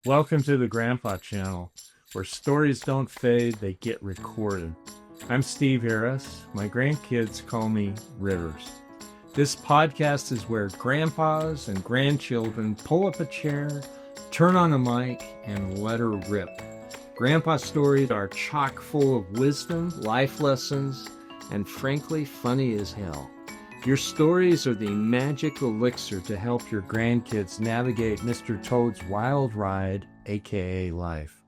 Welcome to the Grandpa Channel, where stories don't fade, they get recorded. I'm Steve Harris. My grandkids call me Rivers. This podcast is where grandpas and grandchildren pull up a chair, turn on a mic, and let her rip. Grandpa stories are chock full of wisdom, life lessons, and frankly, funny as hell. Your stories are the magic elixir to help your grandkids navigate Mr. Toad's wild ride, aka life.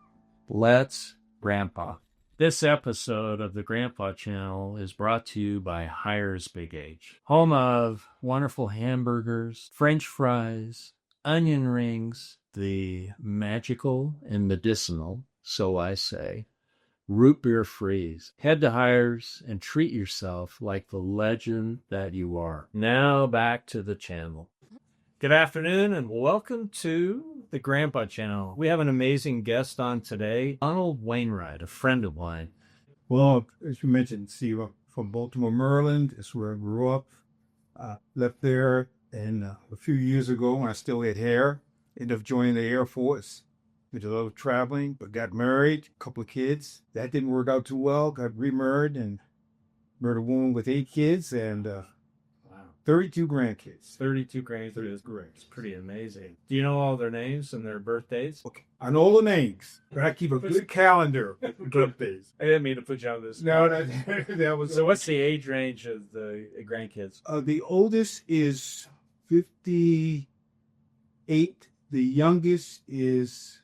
Let's Grandpa. This episode of the Grandpa Channel is brought to you by Hires Big H, home of wonderful hamburgers, French fries, onion rings, the magical and medicinal, so I say, root beer freeze. Head to Hires and treat yourself like the legend that you are. Now back to the channel. Good afternoon and welcome to the Grandpa Channel. We have an amazing guest on today, Donald Wainwright, a friend of mine. Well, as you mentioned, Steve, I'm from Baltimore, Maryland. It's where I grew up. Left there and a few years ago when I still had hair. Ended up joining the Air Force. Did a little traveling, but got married, a couple of kids. That didn't work out too well. Got remarried and married a woman with 8 kids and 32 grandkids. 32 grandkids. That's correct. It's pretty amazing. Do you know all their names and their birthdays? Okay. I know all the names, but I keep a good calendar of birthdays. I didn't mean to put you on this. No, that was... So what's the age range of the grandkids? The oldest is 58. The youngest is...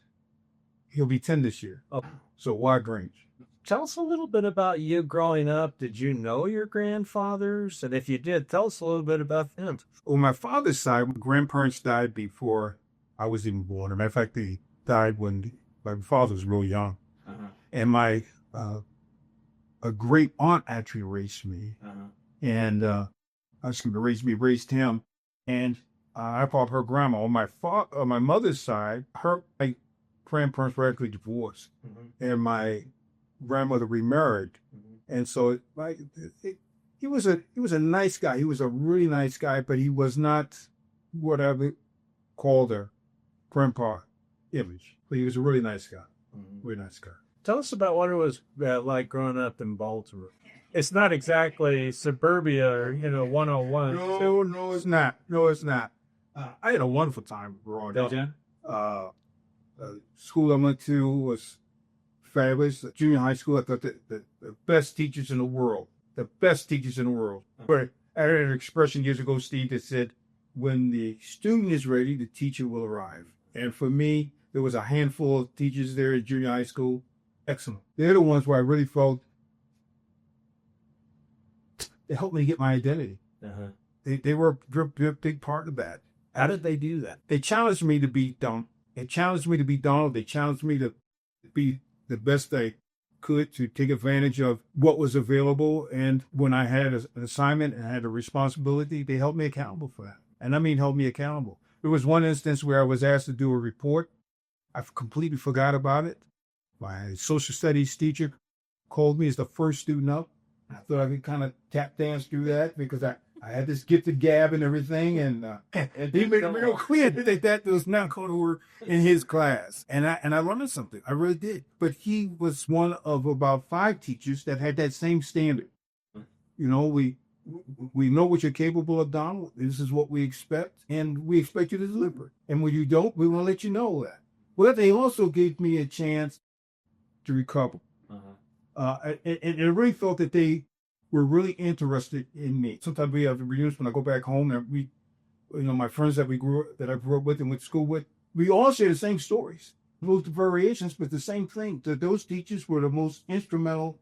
He'll be 10 this year. Oh. So wide range. Tell us a little bit about you growing up. Did you know your grandfathers? And if you did, tell us a little bit about them. On my father's side, my grandparents died before I was even born. As a matter of fact, they died when my father was real young. Uh-huh. And my a great aunt actually raised me. Uh-huh. And I was going to raised him. And I called her grandma. On my mother's side, my grandparents were actually divorced. Mm-hmm. And my grandmother remarried. Mm-hmm. And so he was a nice guy. He was a really nice guy, but he was not what I would call the grandpa image. But he was a really nice guy. Mm-hmm. Really nice guy. Tell us about what it was like growing up in Baltimore. It's not exactly suburbia or, 101. No, it's not. No, it's not. I had a wonderful time growing up. Did you? School I went to was fabulous. Junior high school, I thought the best teachers in the world. The best teachers in the world. But I heard an expression years ago, Steve, that said, when the student is ready, the teacher will arrive. And for me, there was a handful of teachers there at junior high school. Excellent. They're the ones where I really felt they helped me get my identity. Uh-huh. They were a big part of that. How did they do that? They challenged me to be Donald. They challenged me to be Donald. They challenged me to be the best I could, to take advantage of what was available. And when I had an assignment and I had a responsibility, they held me accountable for that. And I mean held me accountable. There was one instance where I was asked to do a report. I completely forgot about it. My social studies teacher called me as the first student up. I thought I could kind of tap dance through that because I had this gifted gab and everything, and he made it real clear that was not going to work in his class. And I learned something. I really did. But he was one of about 5 teachers that had that same standard. We know what you're capable of, Donald. This is what we expect, and we expect you to deliver. And when you don't, we want to let you know that. Well, they also gave me a chance to recover. Uh-huh. And I really felt that they were really interested in me. Sometimes we have reunions when I go back home, and my friends that I grew up with and went to school with, we all share the same stories. Most variations, but the same thing. That those teachers were the most instrumental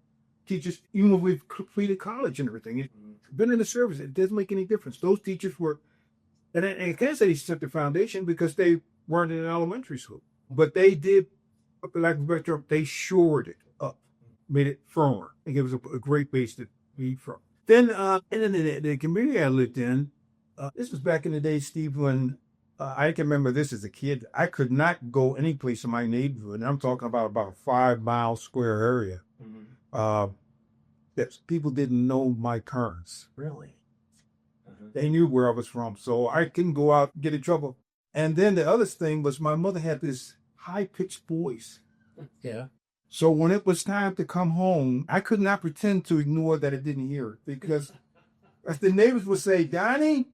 teachers, even when we've completed college and everything. It's been in the service. It doesn't make any difference. Those teachers were, and I can't say they set the foundation because they weren't in elementary school, but they did, for lack of a better term, they shored it up, made it firmer, and gave us a great base to be from. Then, in the community I lived in, this was back in the day, Steve, when I can remember this as a kid. I could not go any place in my neighborhood, and I'm talking about a 5-mile square area. Mm-hmm. That people didn't know my parents. Really? Uh-huh. They knew where I was from, so I couldn't go out and get in trouble. And then the other thing was my mother had this high-pitched voice. Yeah. So when it was time to come home, I could not pretend to ignore that I didn't hear it, because as the neighbors would say, Donnie,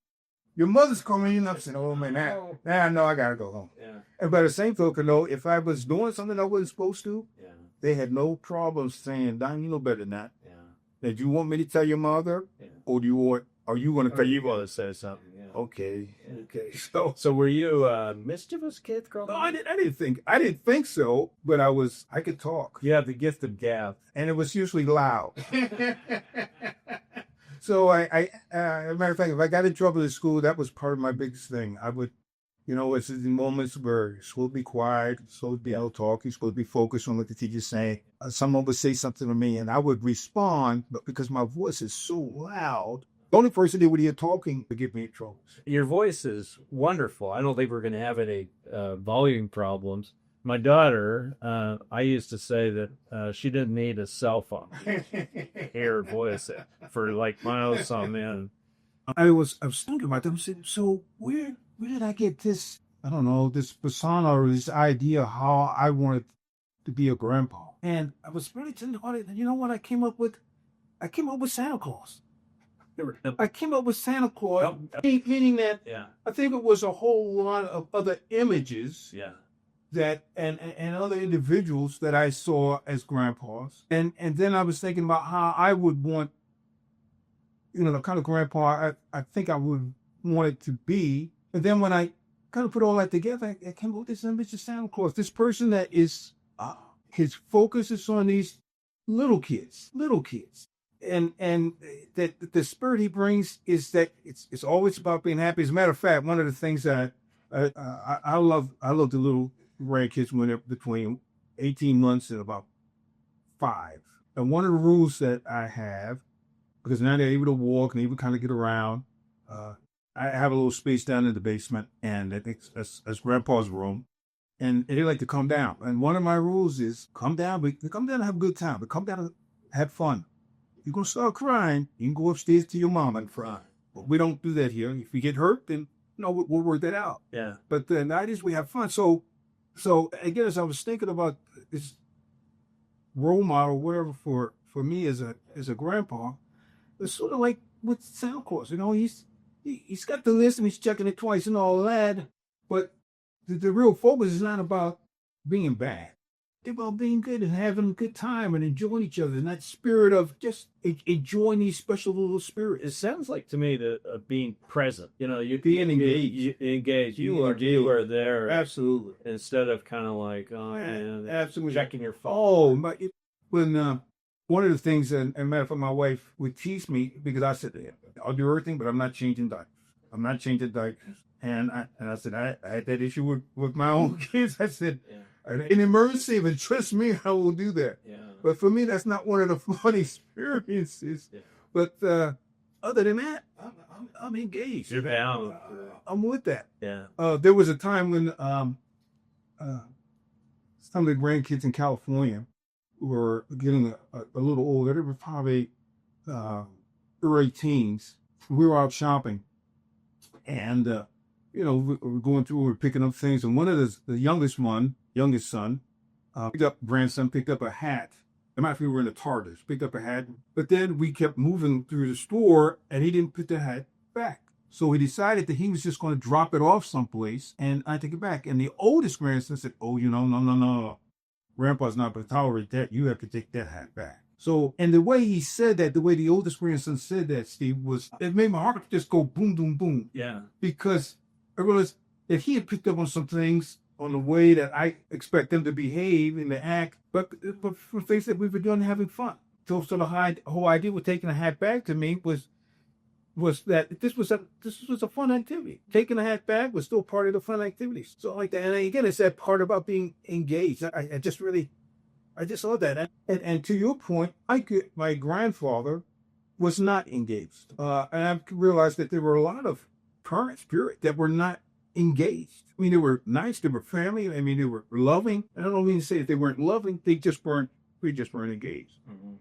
your mother's coming in. I'm saying, oh man, now I know I gotta go home. Yeah. And by the same token, though, if I was doing something I wasn't supposed to, Yeah. they had no problem saying, Donnie, you know better than that. Yeah. Did you want me to tell your mother? Yeah. Or are you going to tell You your want mother? to say something? Yeah. Okay. Yeah. Okay. So were you a mischievous kid growing No, up? I didn't think so, but I could talk. You have the gift of gab. And it was usually loud. So as a matter of fact, if I got in trouble at school, that was part of my biggest thing. I would, it's in moments where you're supposed to be quiet, you're supposed to be able to talk, you're supposed to be focused on what the teacher's saying. Someone would say something to me and I would respond, but because my voice is so loud, the only person that would hear talking would get me in trouble. Your voice is wonderful. I don't think we're going to have any volume problems. My daughter, I used to say that she didn't need a cell phone. Hear her voice for like miles on end. I was thinking about them. Saying, so where did I get this? I don't know, this persona or this idea of how I wanted to be a grandpa. And I was really thinking about it. And you know what I came up with? I came up with Santa Claus. I came up with Santa Claus, meaning that I think it was a whole lot of other images. Yeah. That and other individuals that I saw as grandpas. And then I was thinking about how I would want, the kind of grandpa I think I would want it to be. And then when I kind of put all that together, I came up with this image of Santa Claus. This person that is, his focus is on these little kids. And that the spirit he brings is that it's always about being happy. As a matter of fact, one of the things that I love the little grandkids when they're between 18 months and about 5. And one of the rules that I have, because now they're able to walk and able to kind of get around, I have a little space down in the basement, and that's Grandpa's room, and they like to come down. And one of my rules is come down and have a good time, but come down and have fun. You're going to start crying, you can go upstairs to your mom and cry. But we don't do that here. If you get hurt, then we'll work that out. Yeah. But the night is we have fun. So again, as I was thinking about this role model, whatever for me as a grandpa, it's sort of like with Santa Claus. He's got the list and he's checking it twice and all that. But the real focus is not about being bad. It's about being good and having a good time and enjoying each other, and that spirit of just enjoying these special little spirits. It sounds like to me that being present, you're being engaged. You are there. Absolutely. Instead of kind of like, absolutely checking your phone. When one of the things, and matter of fact, my wife would tease me because I said, I'll do everything, but I'm not changing diapers. And I said, I had that issue with my own kids. I said, in emergency, but trust me, I will do that. Yeah. But for me, that's not one of the fun experiences. Yeah. But other than that, I'm engaged. You're down. I'm with that. Yeah. There was a time when some of the grandkids in California were getting a little older. They were probably early teens. We were out shopping, and we were going through, we were picking up things, and one of the youngest son, grandson picked up a hat. As a matter of fact, we were in the TARDIS, picked up a hat, but then we kept moving through the store, and he didn't put the hat back. So he decided that he was just going to drop it off someplace, and I take it back. And the oldest grandson said, no. Grandpa's not going to tolerate that. You have to take that hat back. So, and the way he said that, the way the oldest grandson said that, Steve, it made my heart just go boom, boom, boom. Yeah. Because I realized that he had picked up on some things on the way that I expect them to behave and to act, but for things that we were doing having fun. So the whole idea with taking a hat back to me was that this was a fun activity. Taking a hat back was still part of the fun activities. So like that, and again, it's that part about being engaged. I just love that. And to your point, my grandfather was not engaged, and I realized that there were a lot of parents, period, that were not engaged. I mean, they were nice, they were family. I mean, they were loving. I don't mean to say that they weren't loving. We just weren't engaged. Mm-hmm.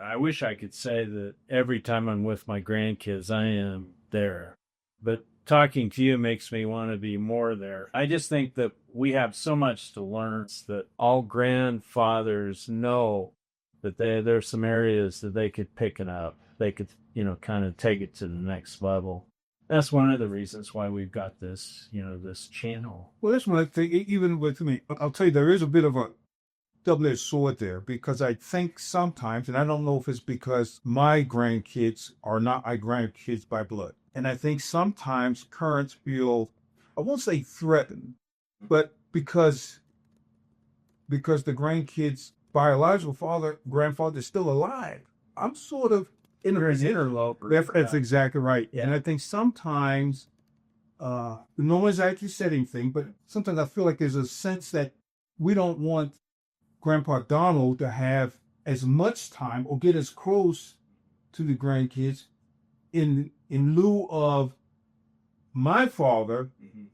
I wish I could say that every time I'm with my grandkids, I am there. But talking to you makes me want to be more there. I just think that we have so much to learn that all grandfathers know that there's some areas that they could pick it up. They could, kind of take it to the next level. That's one of the reasons why we've got this, this channel. Well, that's one thing. Even with me, I'll tell you, there is a bit of a double-edged sword there, because I think sometimes, and I don't know if it's because my grandkids are not my grandkids by blood, and I think sometimes parents feel, I won't say threatened, but because the grandkids' biological grandfather is still alive, I'm sort of interloper. That's exactly right. Yeah. And I think sometimes, no one's actually said anything, but sometimes I feel like there's a sense that we don't want Grandpa Donald to have as much time or get as close to the grandkids in lieu of my father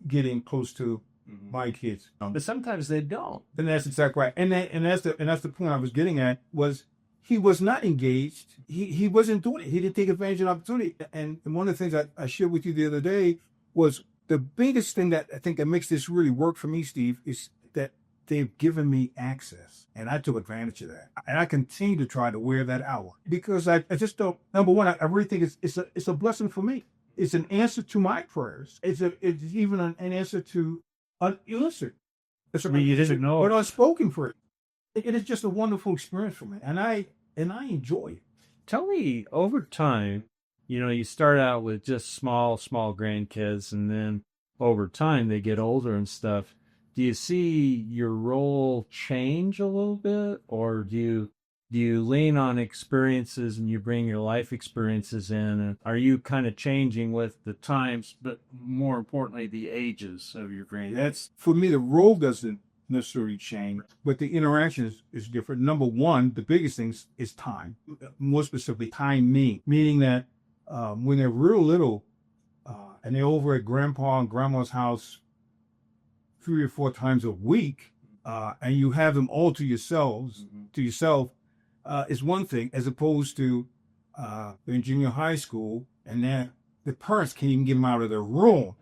getting close to my kids. But sometimes they don't. And that's exactly right. And that's the point I was getting at, was he was not engaged. He wasn't doing it. He didn't take advantage of the opportunity. And one of the things I shared with you the other day was the biggest thing that I think that makes this really work for me, Steve, is that they've given me access, and I took advantage of that. And I continue to try to wear that out, because I just don't. Number one, I really think it's a blessing for me. It's an answer to my prayers. It's even an answer to unanswered. You didn't know, but unspoken for it. It is just a wonderful experience for me, and I enjoy it. Tell me, over time, you start out with just small grandkids, and then over time they get older and stuff. Do you see your role change a little bit, or do you lean on experiences and you bring your life experiences in? And are you kind of changing with the times, but more importantly, the ages of your grandkids? That's, for me, the role doesn't necessarily change, but the interaction is different. Number one, the biggest thing is time. More specifically, meaning that when they're real little and they're over at Grandpa and Grandma's house 3 or 4 times a week, and you have them all to yourself, is one thing, as opposed to in junior high school, and then the parents can't even get them out of their room.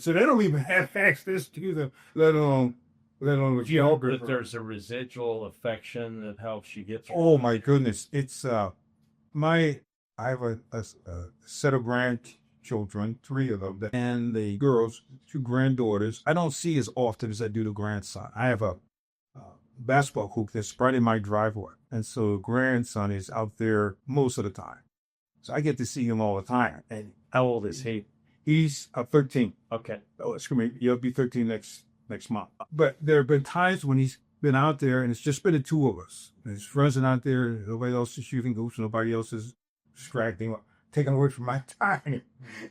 So they don't even have access to them, let alone that there's a residual affection that helps you get through. Oh my goodness. It's I have a set of grandchildren, 3 of them, and the girls, 2 granddaughters, I don't see as often as I do the grandson. I have a basketball hoop that's right in my driveway, and so the grandson is out there most of the time. So I get to see him all the time. And how old is he? He's 13. Okay. Oh, excuse me. He'll be 13 next month. But there have been times when he's been out there and it's just been the 2 of us. And his friends are not there. Nobody else is shooting hoops. Nobody else is distracting or taking away from my time.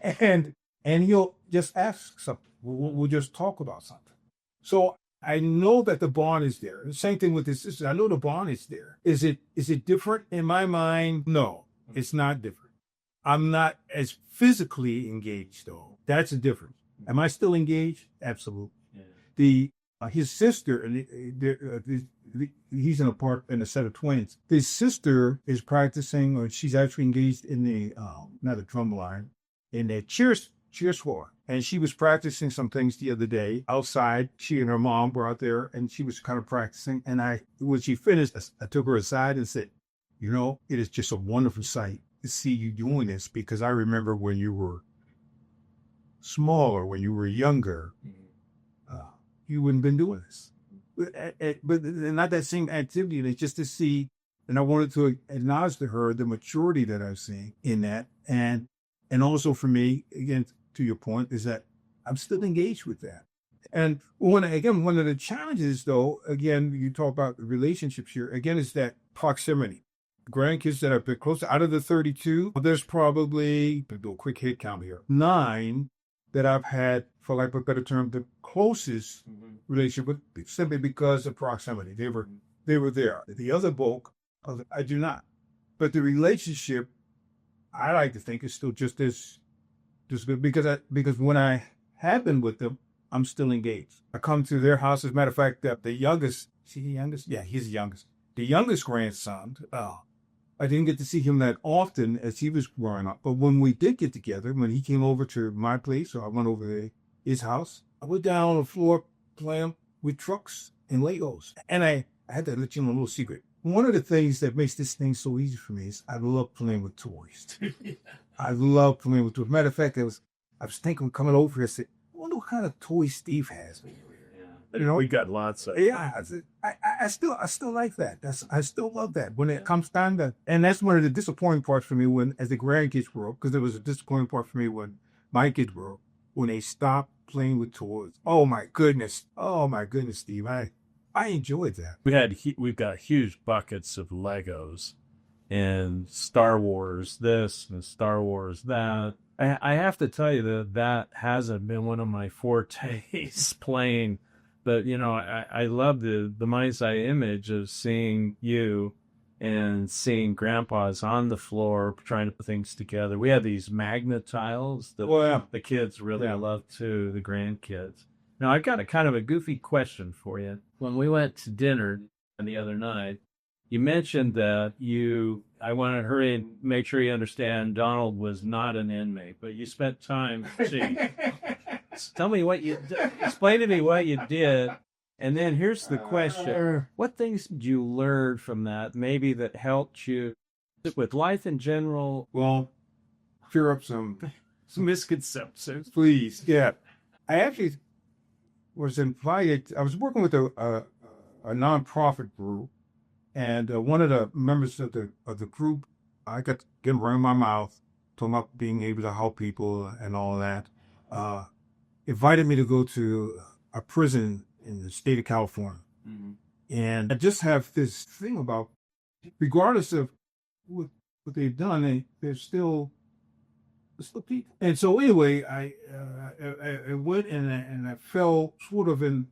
And he'll just ask something. We'll just talk about something. So I know that the bond is there. The same thing with his sister. I know the bond is there. Is it different in my mind? No, it's not different. I'm not as physically engaged, though. That's a difference. Am I still engaged? Absolutely. Yeah. His sister, he's in a set of twins. His sister is practicing, or she's actually engaged in the not a drum line, in the cheers floor. And she was practicing some things the other day outside. She and her mom were out there, and she was kind of practicing. And when she finished, I took her aside and said, it is just a wonderful sight to see you doing this, because I remember when you were smaller, when you were younger, you wouldn't have been doing this. But not that same activity. It's just to see, and I wanted to acknowledge to her the maturity that I've seen in that. And also for me, again, to your point, is that I'm still engaged with that. And one of the challenges, though, again, you talk about the relationships here, again, is that proximity. Grandkids that have been closer, out of the 32, there's probably, do a quick head count here, 9 that I've had, for lack of a better term, the closest relationship with, simply because of proximity. They were there. The other bulk, I do not. But the relationship, I like to think, is still just good, because when I have been with them, I'm still engaged. I come to their house. As a matter of fact, the youngest, is he the youngest? Yeah, he's the youngest. The youngest grandson, I didn't get to see him that often as he was growing up. But when we did get together, when he came over to my place, or I went over to his house, I went down on the floor playing with trucks and Legos. And I had to let you know a little secret. One of the things that makes this thing so easy for me is I love playing with toys. I love playing with toys. Matter of fact, I was thinking coming over here, I said, I wonder what kind of toys Steve has. You know, we got lots of. Yeah, I still like that. I still love that when it comes down to, and that's one of the disappointing parts for me when, as the grandkids grow up, because there was a disappointing part for me when my kids grew up, when they stopped playing with toys. Oh my goodness, Steve, I enjoyed that. We've got huge buckets of Legos, and Star Wars this and Star Wars that. I have to tell you that hasn't been one of my fortes playing. But, you know, I love the mind's eye image of seeing you and seeing grandpa's on the floor trying to put things together. We have these magnet tiles that the kids really love too, the grandkids. Now, I've got a kind of a goofy question for you. When we went to dinner the other night, you mentioned that I wanted to hurry and make sure you understand Donald was not an inmate, but you spent time. Tell me explain to me what you did. And then here's the question. What things did you learn from that, maybe that helped you with life in general? Well, clear up some misconceptions. Please, yeah. I actually was invited. I was working with a nonprofit group, and one of the members of the group, I got to get around my mouth, talking about being able to help people and all that. Invited me to go to a prison in the state of California. Mm-hmm. And I just have this thing about, regardless of what they've done, they're still people. And so anyway, I went and I fell sort of I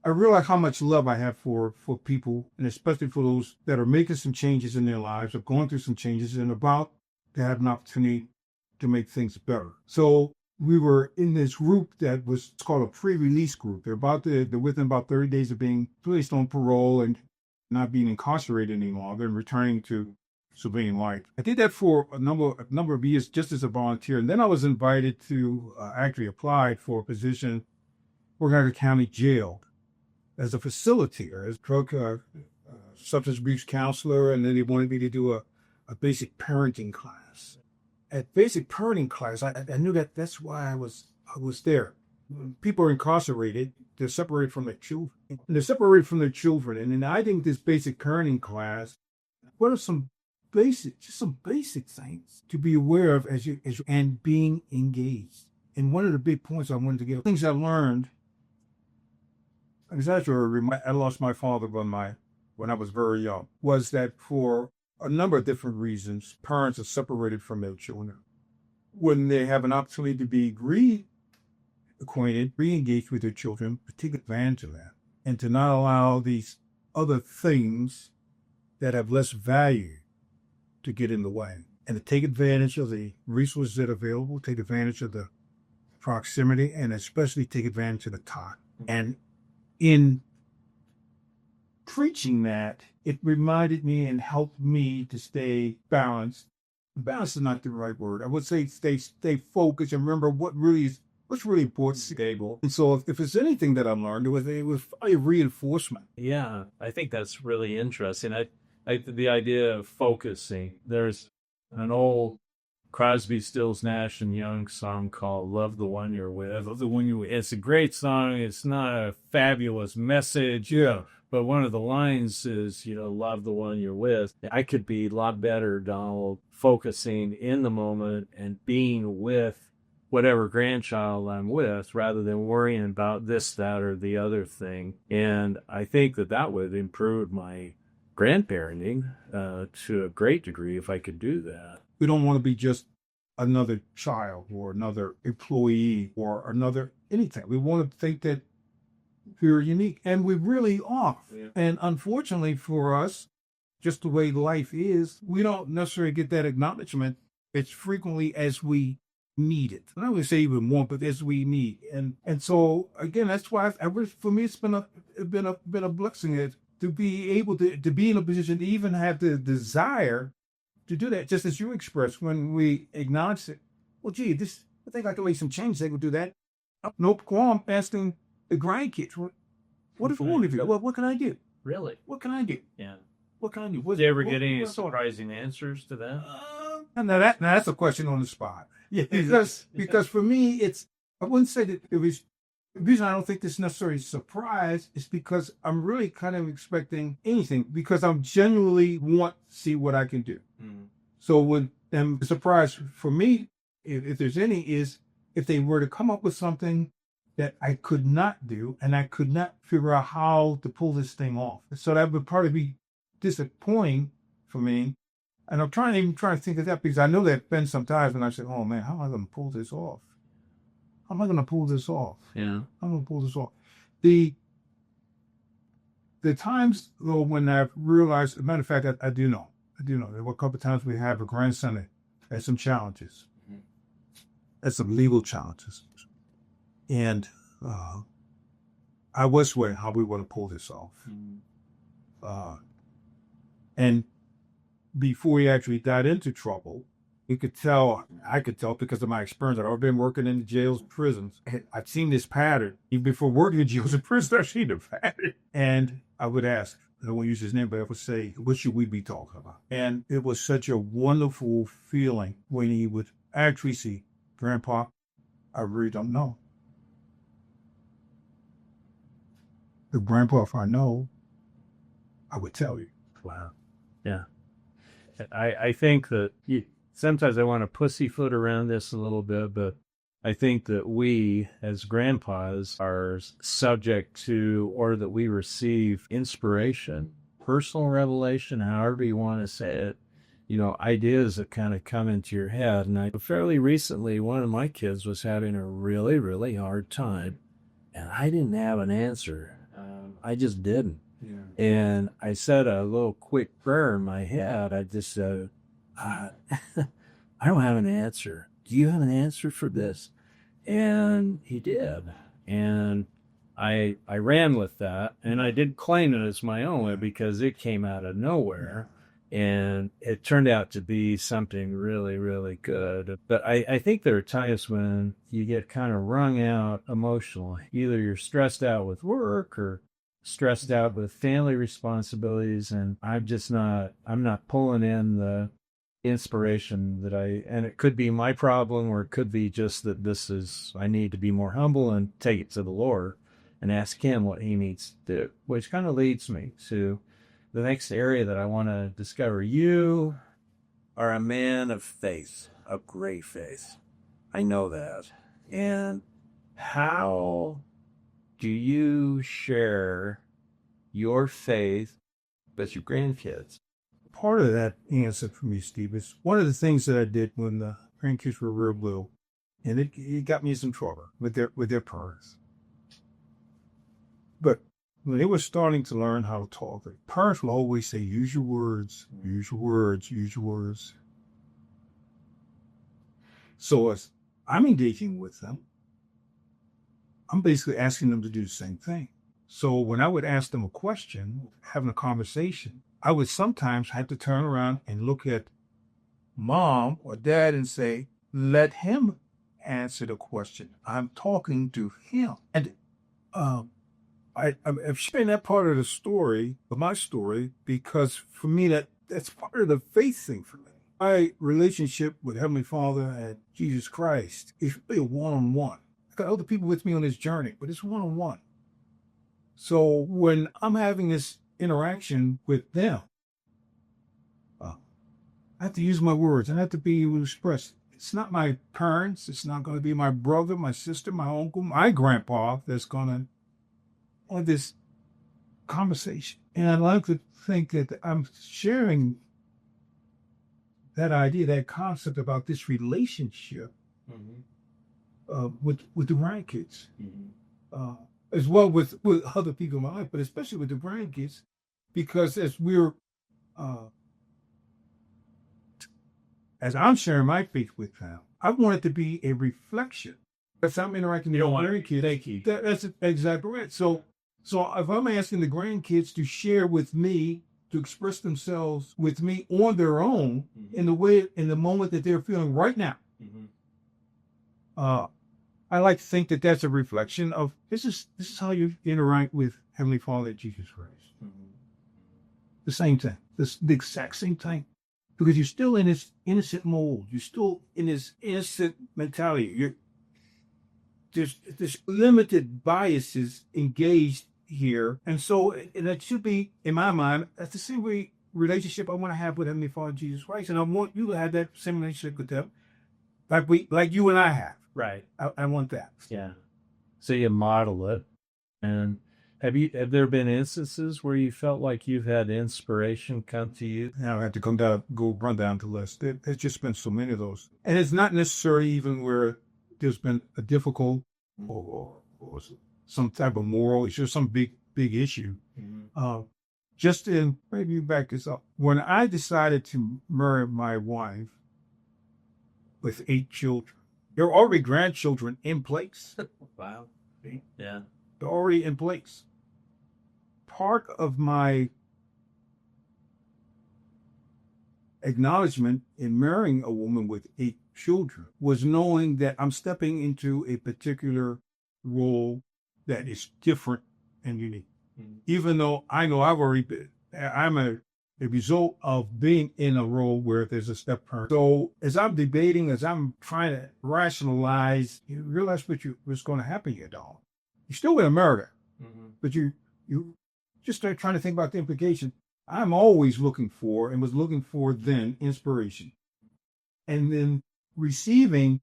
realize how much love I have for people, and especially for those that are making some changes in their lives, or going through some changes, and about to have an opportunity to make things better. So we were in this group that was called a pre-release group. They're within about 30 days of being placed on parole and not being incarcerated any longer and returning to civilian life. I did that for a number of years just as a volunteer. And then I was invited to actually apply for a position working at a county jail as a facilitator, as drug substance abuse counselor. And then they wanted me to do a basic parenting class. At basic parenting class, I knew that's why I was there. When people are incarcerated, they're separated from their children. And then I think this basic parenting class, what are some basic things to be aware of as and being engaged. And one of the big points I wanted to give, things I learned, I lost my father when I was very young, was that for a number of different reasons, parents are separated from their children. When they have an opportunity to be re-engaged with their children, to take advantage of that, and to not allow these other things that have less value to get in the way, and to take advantage of the resources that are available, take advantage of the proximity, and especially take advantage of the time. And in preaching that, it reminded me and helped me to stay balanced. Balance is not the right word. I would say stay focused and remember what's really important. Stable. And so if it's anything that I learned, it was a reinforcement. Yeah, I think that's really interesting. The idea of focusing. There's an old Crosby, Stills, Nash and Young song called "Love the One You're With." Love the One You're With. It's a great song. It's not a fabulous message. Yeah. But one of the lines is, love the one you're with. I could be a lot better, Donald, focusing in the moment and being with whatever grandchild I'm with rather than worrying about this, that, or the other thing. And I think that would improve my grandparenting to a great degree if I could do that. We don't want to be just another child or another employee or another anything. We want to think that we're unique, and we really are. Yeah. And unfortunately for us, just the way life is, we don't necessarily get that acknowledgement as frequently as we need it. I don't want to say even more, but as we need. And so again, that's why for me it's been a blessing that to be able to be in a position to even have the desire to do that, just as you expressed when we acknowledge it. Well, gee, I think I can make some changes. They could do that. No qualm asking the grandkids, what is wrong with you? Well, what can I do? Really? What can I do? Yeah. What can I do? Did you ever get any surprising answers to that? Now that's a question on the spot. Yeah, because for me, I wouldn't say that it was. The reason I don't think this is necessarily a surprise is because I'm really kind of expecting anything because I'm genuinely want to see what I can do. Mm. So the surprise for me, if there's any, is if they were to come up with something that I could not do and I could not figure out how to pull this thing off. So that would probably be disappointing for me. And I'm trying to think of that because I know there have been some times when I said, oh man, how am I going to pull this off? How am I going to pull this off? Yeah. I'm going to pull this off. The times, though, when I've realized, as a matter of fact, I do know. There were a couple of times we have a grandson that had some challenges. Mm-hmm. Had some legal challenges. And I was wondering how we want to pull this off. Mm-hmm. And before he actually got into trouble, I could tell because of my experience. I've been working in the jails, prisons. I've seen this pattern. Even before working in jails and prisons, I've seen the pattern. And I would ask, I won't use his name, but I would say, what should we be talking about? And it was such a wonderful feeling when he would actually see, Grandpa, I really don't know. If Grandpa, if I know, I would tell you. Wow. Yeah. I think that sometimes I want to pussyfoot around this a little bit, but I think that we as grandpas are subject to, or that we receive inspiration, personal revelation, however you want to say it, ideas that kind of come into your head. And fairly recently, one of my kids was having a really, really hard time, and I didn't have an answer. I just didn't. Yeah. And I said a little quick prayer in my head. I just said, I don't have an answer. Do you have an answer for this? And he did. And I ran with that, and I did claim it as my own because it came out of nowhere. And it turned out to be something really, really good. But I think there are times when you get kind of wrung out emotionally. Either you're stressed out with work or stressed out with family responsibilities, and I'm not pulling in the inspiration and it could be my problem, or it could be just that I need to be more humble and take it to the Lord and ask him what he needs to do, which kind of leads me to the next area that I want to discover. You are a man of faith, of great faith. I know that. And how do you share your faith with your grandkids? Part of that answer for me, Steve, is one of the things that I did when the grandkids were real little, and it got me in some trouble with their parents. But when they were starting to learn how to talk, the parents will always say, use your words, use your words, use your words. So as I'm engaging with them, I'm basically asking them to do the same thing. So when I would ask them a question, having a conversation, I would sometimes have to turn around and look at mom or dad and say, let him answer the question. I'm talking to him. And I've shared that part of the story, of my story, because for me, that's part of the faith thing for me. My relationship with Heavenly Father and Jesus Christ is really a one-on-one. I got other people with me on this journey, but it's one-on-one. So when I'm having this interaction with them, I have to use my words. I have to be able to express. It's not my parents. It's not going to be my brother, my sister, my uncle, my grandpa that's going to have this conversation. And I'd like to think that I'm sharing that idea, that concept about this relationship with the grandkids. Mm-hmm. As well with other people in my life, but especially with the grandkids, because as I'm sharing my faith with them, I want it to be a reflection. As I'm interacting with my grandkids, that's exactly right. So So if I'm asking the grandkids to share with me, to express themselves with me on their own in the moment that they're feeling right now, I like to think that that's a reflection of this is how you interact with Heavenly Father Jesus Christ. The same thing, the exact same thing, because you're still in this innocent mold. You're still in this innocent mentality. There's limited biases engaged here, and that should be, in my mind, that's the same relationship I want to have with Heavenly Father Jesus Christ, and I want you to have that same relationship with them, like you and I have. Right. I want that. Yeah. So you model it. And have there been instances where you felt like you've had inspiration come to you? Now I have to go run down the list. There's just been so many of those. And it's not necessarily even where there's been a difficult or some type of moral issue, some big issue. Just in, maybe back this up. When I decided to marry my wife with 8 children, there are already grandchildren in place. Wow. Yeah. They're already in place. Part of my acknowledgement in marrying a woman with 8 children was knowing that I'm stepping into a particular role that is different and unique. Even though I know I'm a result of being in a role where there's a step parent. So as I'm debating, as I'm trying to rationalize, you realize what's going to happen here, dog. You're still in America, but you just start trying to think about the implication. I'm always looking for, and was looking for then, inspiration. And then receiving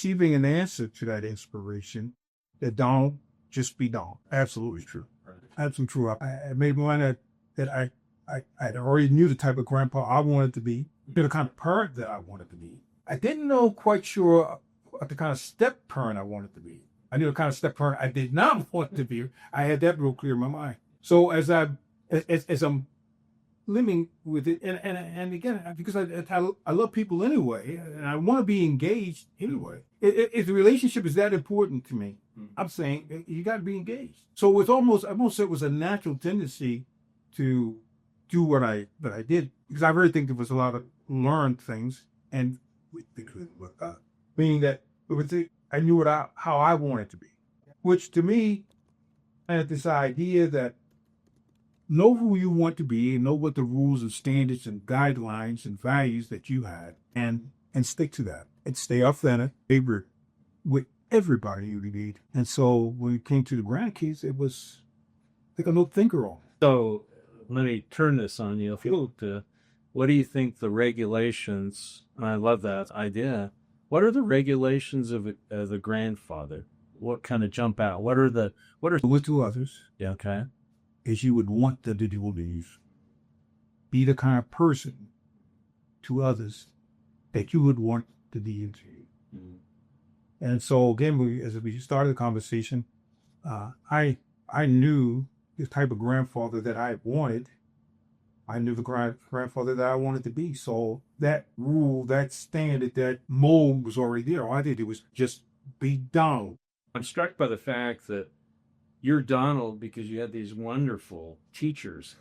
an answer to that inspiration that don't just be Donald. Absolutely true. Right. Absolutely true. I made one that I already knew the type of grandpa I wanted to be, the kind of parent that I wanted to be. I didn't know quite sure the kind of step parent I wanted to be. I knew the kind of step parent I did not want to be. I had that real clear in my mind. So as I'm living with it, and again, because I love people anyway, and I want to be engaged anyway. If the relationship is that important to me, I'm saying you got to be engaged. So it's I almost say it was a natural tendency to do what I did, because I really think there was a lot of learned things, and meaning that I knew how I wanted to be, which to me, I had this idea that know who you want to be, and know what the rules and standards and guidelines and values that you had, and stick to that, and stay authentic, with everybody you need. And so when it came to the grandkids, it was like a little thinker on. So let me turn this on you. What do you think the regulations? And I love that idea. What are the regulations of the grandfather? What kind of jump out? What are with to others? Yeah, okay. As you would want them to do these. Be the kind of person to others that you would want to be into. And so again, as we started the conversation, I knew the type of grandfather that I wanted. I knew the grandfather that I wanted to be. So that rule, that standard, that mold was already there. All I did was just be Donald. I'm struck by the fact that you're Donald because you had these wonderful teachers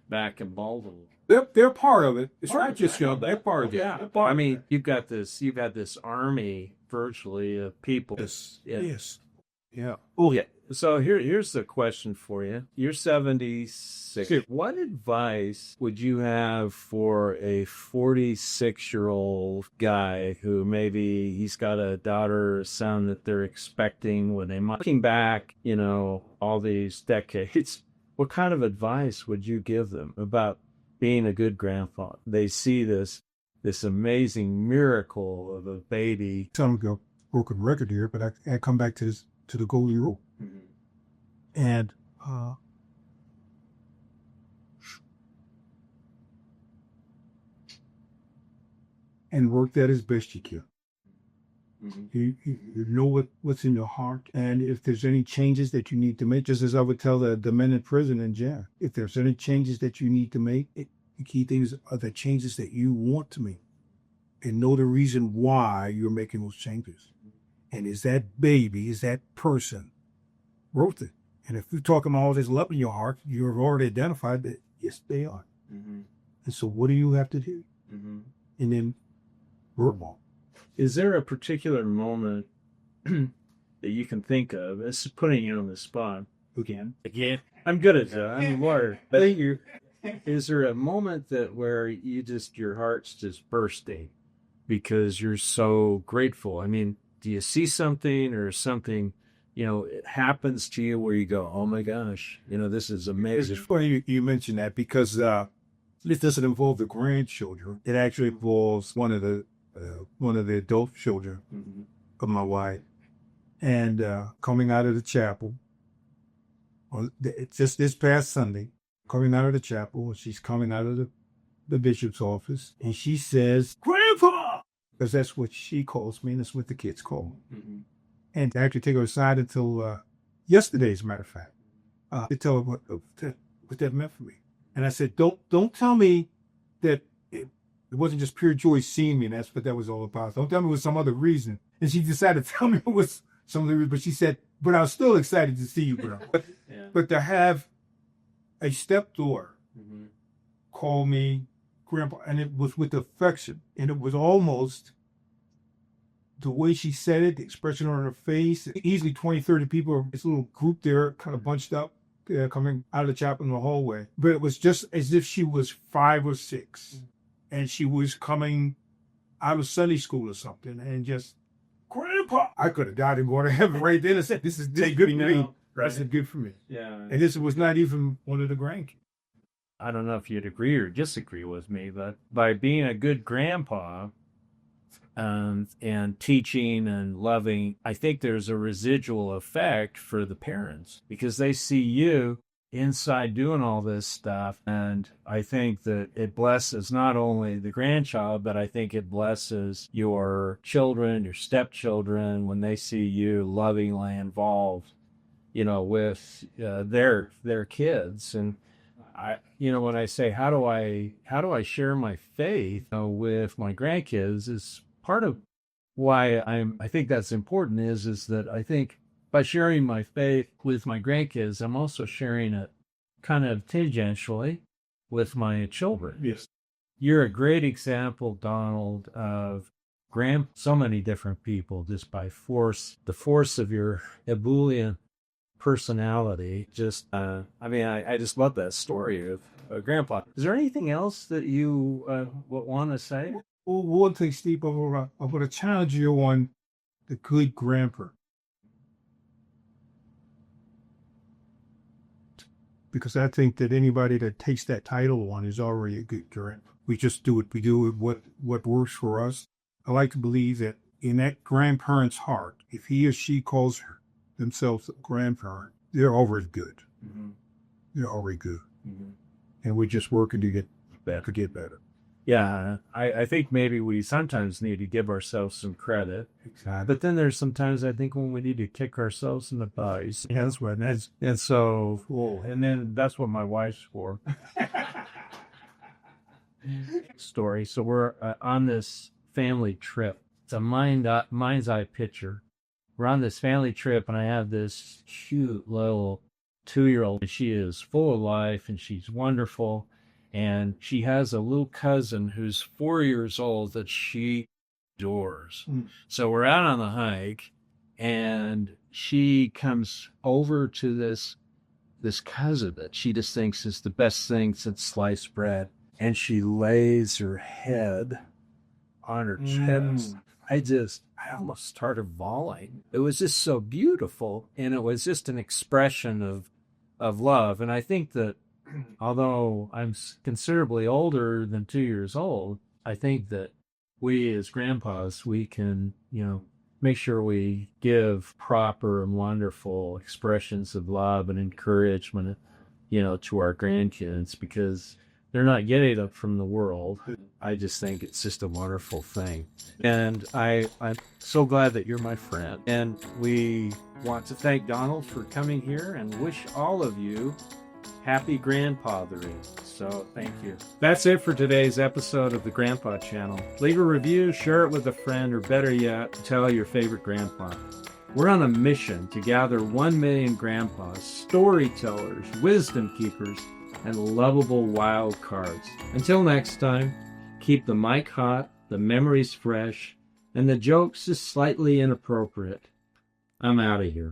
back in Baltimore. They're part of it. It's not just they're part of it. Yeah. I mean, you've had this army virtually of people. Yes. Yeah. Oh, yeah. So here's the question for you. You're 76. What advice would you have for a 46-year-old guy who maybe he's got a daughter or a son that they're expecting when they might, looking back, all these decades, what kind of advice would you give them about being a good grandfather? They see this amazing miracle of a baby. Tell them to go broken record here, but I come back to the golden rule. And work that as best you can. You know what's in your heart, and if there's any changes that you need to make, just as I would tell the men in prison and jail, if there's any changes that you need to make, the key things are the changes that you want to make, and know the reason why you're making those changes. And is that baby, is that person worth it? And if you're talking about all this love in your heart, you've already identified that, yes, they are. Mm-hmm. And so what do you have to do? Mm-hmm. And then work on. Is there a particular moment that you can think of? This is putting you on the spot. Again. I'm good at that. I'm a lawyer. But is there a moment that where your heart's just bursting because you're so grateful? I mean, do you see something or something, it happens to you where you go, oh my gosh, this is amazing. It's funny you mentioned that because it doesn't involve the grandchildren. It actually involves one of the adult children Mm-hmm. of my wife. And coming out of the chapel, it's just this past Sunday, coming out of the chapel, she's coming out of the bishop's office, and she says, "Grandpa!" Because that's what she calls me, and that's what the kids call me. Mm-hmm. And I actually take her aside until yesterday, as a matter of fact, to tell her what that meant for me. And I said, don't tell me that it wasn't just pure joy seeing me, and that's what that was all about. Don't tell me it was some other reason. And she decided to tell me it was some other reason, but she said, but I was still excited to see you, bro. But to have a stepdaughter Mm-hmm. call me Grandpa, and it was with affection, and it was almost the way she said it, the expression on her face. Easily 20, 30 people, this little group there kind of bunched up, coming out of the chapel in the hallway. But it was just as if she was 5 or 6, and she was coming out of Sunday school or something, and just, Grandpa! I could have died and gone to heaven right then and said, this is good for me. Right. This is good for me. Yeah. And this was not even one of the grandkids. I don't know if you'd agree or disagree with me, but by being a good grandpa and teaching and loving, I think there's a residual effect for the parents because they see you inside doing all this stuff. And I think that it blesses not only the grandchild, but I think it blesses your children, your stepchildren, when they see you lovingly involved, with their kids. And when I say, how do I share my faith with my grandkids, is part of why I think that's important is that I think by sharing my faith with my grandkids, I'm also sharing it kind of tangentially with my children. Yes. You're a great example, Donald, of so many different people just by the force of your ebullient personality. I just love that story of Grandpa. Is there anything else that you would want to say? Well, one thing, Steve, I'm going to challenge you on the good grandpa. Because I think that anybody that takes that title on is already a good grandpa. We just do it. We do what works for us. I like to believe that in that grandparent's heart, if he or she calls themselves a grandparent, they're already good. Mm-hmm. They're already good. Mm-hmm. And we're just working to get better. Yeah, I think maybe we sometimes need to give ourselves some credit. Exactly. But then there's sometimes I think when we need to kick ourselves in the butt. Yeah, that's what it is. And so, and then that's what my wife's for. Story. So we're on this family trip. It's a mind's eye picture. We're on this family trip, and I have this cute little 2-year-old. She is full of life, and she's wonderful. And she has a little cousin who's 4 years old that she adores. Mm. So we're out on the hike, and she comes over to this cousin that she just thinks is the best thing since sliced bread. And she lays her head on her chest. I almost started bawling. It was just so beautiful, and it was just an expression of love. And I think that although I'm considerably older than 2 years old, I think that we as grandpas, we can, make sure we give proper and wonderful expressions of love and encouragement, to our grandkids, because they're not getting it from the world. I just think it's just a wonderful thing. And I'm so glad that you're my friend. And we want to thank Donald for coming here and wish all of you happy grandfathering. So thank you. That's it for today's episode of the Grandpa Channel. Leave a review, share it with a friend, or better yet, tell your favorite grandpa. We're on a mission to gather 1 million grandpas, storytellers, wisdom keepers, and lovable wild cards. Until next time, keep the mic hot, the memories fresh, and the jokes just slightly inappropriate. I'm out of here.